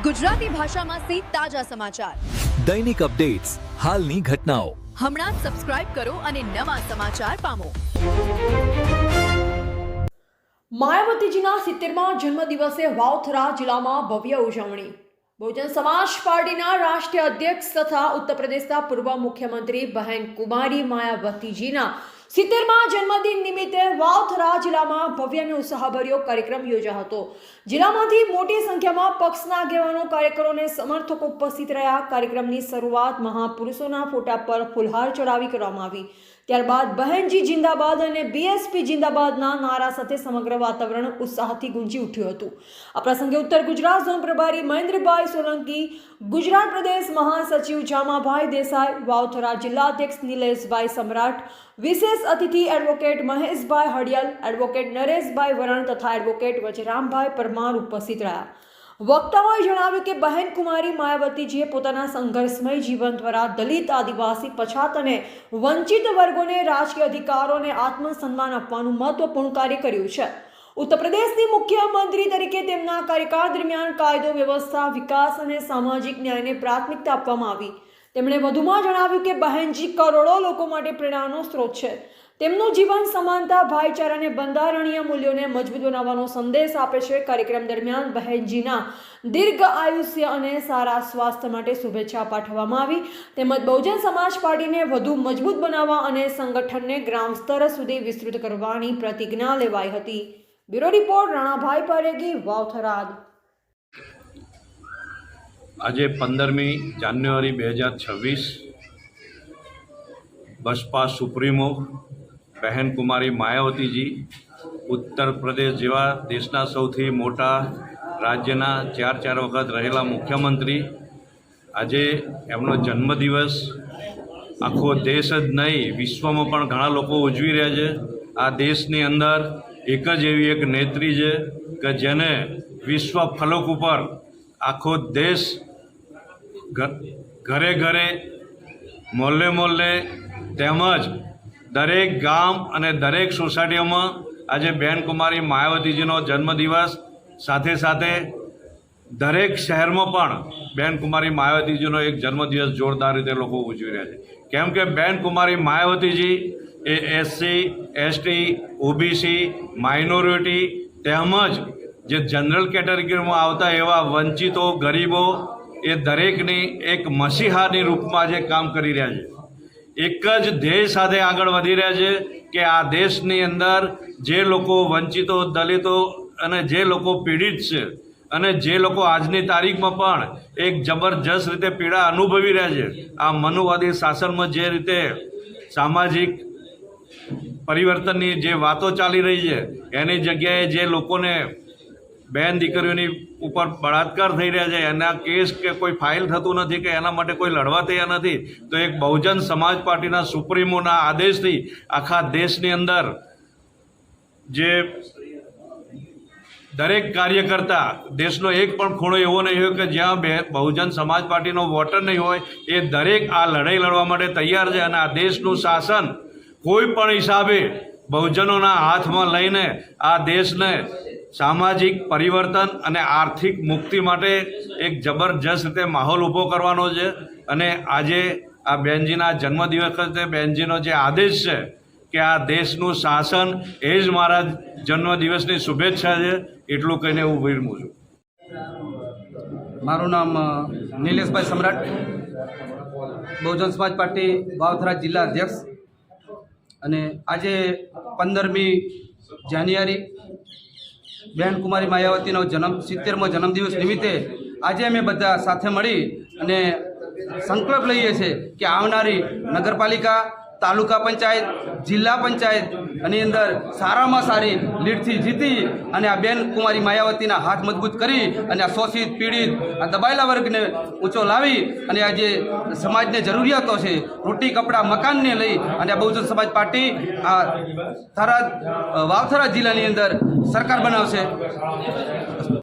ગુજરાતી ભાષામાં સે તાજા સમાચાર, દૈનિક અપડેટ્સ, હાલની ઘટનાઓ. હમણાં જ સબસ્ક્રાઇબ કરો અને નવા સમાચાર પામો. માયાવતીજીના 70મા જન્મદિવસે વાવથરા જિલ્લામાં ભવ્ય ઉજવણી. બહુજન સમાજ પાર્ટીના રાષ્ટ્રીય અધ્યક્ષ તથા ઉત્તર પ્રદેશના પૂર્વ મુખ્યમંત્રી બહેન કુમારી માયાવતીજીના 70મા જન્મદિન નિમિત્તે વાવથરા જિલ્લામાં ભવ્ય અને ઉત્સાહભર્યો કાર્યક્રમ યોજાયો હતો. જિલ્લામાંથી મોટી સંખ્યામાં પક્ષના આગેવાનો, કાર્યકરો અને સમર્થકો ઉપસ્થિત રહ્યા. કાર્યક્રમની શરૂઆત મહાપુરુષોના ફોટા પર ફૂલહાર ચડાવી કરવામાં આવી. ત્યારબાદ બહેનજી જિંદાબાદ અને બીએસપી જિંદાબાદના નારા સાથે સમગ્ર વાતાવરણ ઉત્સાહથી ગુંજી ઉઠ્યું હતું. આ પ્રસંગે ઉત્તર ગુજરાત ઝોન પ્રભારી મહેન્દ્રભાઈ સોલંકી, ગુજરાત પ્રદેશ મહાસચિવ જામાભાઈ દેસાઈ, વાવથરા જિલ્લા અધ્યક્ષ નિલેશભાઈ સમ્રાટ, વિશેષ અતિથિ એડવોકેટ મહેશભાઈ હડિયલ, એડવોકેટ નરેશભાઈ વરણ તથા એડવોકેટ વજરામભાઈ પરમાર ઉપસ્થિત રહ્યા. વક્તાઓએ જણાવ્યું કે બહેન કુમારી માયાવતીજીએ પોતાના સંઘર્ષમય જીવન દ્વારા દલિત, આદિવાસી, પછાત અને વંચિત વર્ગોને રાજકીય અધિકારો અને આત્મસન્માન આપવાનું મહત્વપૂર્ણ કાર્ય કર્યું છે. ઉત્તર પ્રદેશની મુખ્યમંત્રી તરીકે તેમના કાર્યકાળ દરમિયાન કાયદો વ્યવસ્થા, વિકાસ અને સામાજિક ન્યાયને પ્રાથમિકતા આપવામાં આવી. તેમણે વધુમાં જણાવ્યું કે બહેનજી કરોડો લોકો માટે પ્રેરણાનો સ્ત્રોત છે. તેમનું જીવન સમાનતા, ભાઈચારા અને બંધારણીય મૂલ્યોને મજબૂત બનાવવાનો સંદેશ આપે છે. કાર્યક્રમ દરમિયાન બહેનજીના દીર્ઘ આયુષ્ય અને સારા સ્વાસ્થ્ય માટે શુભેચ્છા પાઠવવામાં આવી. તેમજ બહુજન સમાજ પાર્ટીને વધુ મજબૂત બનાવવા અને સંગઠનને ગ્રામ સ્તર સુધી વિસ્તૃત કરવાની પ્રતિજ્ઞા લેવાઈ હતી. Bureau report Ranabhai Paregi, Vavtharad. આજે 15મી જાન્યુઆરી 2026 બસપા સુપ્રીમો બહેન કુમારી માયાવતીજી ઉત્તર પ્રદેશ જેવા દેશના સૌથી મોટા રાજ્યના 4 વખત રહેલા મુખ્યમંત્રી, આજે એમનો જન્મદિવસ આખો દેશ જ નહીં વિશ્વમાં પણ ઘણા લોકો ઉજવી રહ્યા છે. આ દેશની અંદર એક જ એવી એક નેત્રી છે કે જેને વિશ્વ ફલક ઉપર આખો દેશ ઘરે ઘરે, મોહલ્લે મોહલ્લે તેમજ દરેક ગામ અને દરેક સોસાયટીઓમાં આજે બહેન કુમારી માયાવતીજીનો જન્મદિવસ, સાથે સાથે દરેક શહેરમાં પણ બહેન કુમારી માયાવતીજીનો એક જન્મદિવસ જોરદાર રીતે લોકો ઉજવી રહ્યા છે. કેમ કે બહેન કુમારી માયાવતીજી એ એસસી, એસટી, ઓબીસી, માઇનોરિટી તેમજ જે જનરલ કેટેગરીમાં આવતા એવા વંચિતો, ગરીબો એ દરેકની એક મસીહાની રૂપમાં જે કામ કરી રહ્યા છે. એક જ ધ્યેય સાથે આગળ વધી રહ્યા છે કે આ દેશની અંદર જે લોકો વંચિતો, દલિતો અને જે લોકો પીડિત છે અને જે લોકો આજની તારીખમાં પણ એક જબરજસ્ત રીતે પીડા અનુભવી રહ્યા છે, આ મનુવાદી શાસનમાં જે રીતે સામાજિક પરિવર્તનની જે વાતો ચાલી રહી છે એની જગ્યાએ જે લોકોને બહેન દીકરીઓની ઉપર બળાત્કાર થઈ રહ્યા છે, એના કેસ કે કોઈ ફાઇલ થતું નથી કે એના માટે કોઈ લડવા તૈયાર નથી, તો એક બહુજન સમાજ પાર્ટીના સુપ્રીમોના આદેશથી આખા દેશની અંદર જે દરેક કાર્યકર્તા, દેશનો એક પણ ખૂણો એવો નહીં હોય કે જ્યાં બહુજન સમાજ પાર્ટીનો વોટર નહીં હોય, એ દરેક આ લડાઈ લડવા માટે તૈયાર છે. અને આ દેશનું શાસન કોઈ પણ હિસાબે બહુજનોના હાથમાં લઈને આ દેશને સામાજિક પરિવર્તન અને આર્થિક મુક્તિ માટે એક જબરજસ્ત રીતે માહોલ ઊભો કરવાનો છે. અને આજે આ બહેનજીના જન્મદિવસે બહેનજીનો જે આદેશ છે કે આ દેશનું શાસન એ જ મારા જન્મદિવસની શુભેચ્છા છે, એટલું કહીને હું વિરમું છું. મારું નામ નિલેશભાઈ સમ્રાટ, બહુજન સમાજ પાર્ટી વાવથરા જિલ્લા અધ્યક્ષ. અને આજે 15મી જાન્યુઆરી બહેન કુમારી માયાવતીનો 70મો જન્મદિવસ નિમિત્તે આજે અમે બધા સાથે મળી અને સંકલ્પ લઈએ છીએ કે આવનારી નગરપાલિકા, તાલુકા પંચાયત, જિલ્લા પંચાયત આની અંદર સારામાં સારી લીડથી જીતી અને આ બેન કુમારી માયાવતીના હાથ મજબૂત કરી અને આ શોષિત, પીડિત, આ દબાયેલા વર્ગને ઊંચો લાવી અને આ જે સમાજને જરૂરિયાતો છે, રોટી, કપડાં, મકાનને લઈ અને આ બહુજન સમાજ પાર્ટી આ વાવથરા જિલ્લાની અંદર સરકાર બનાવશે.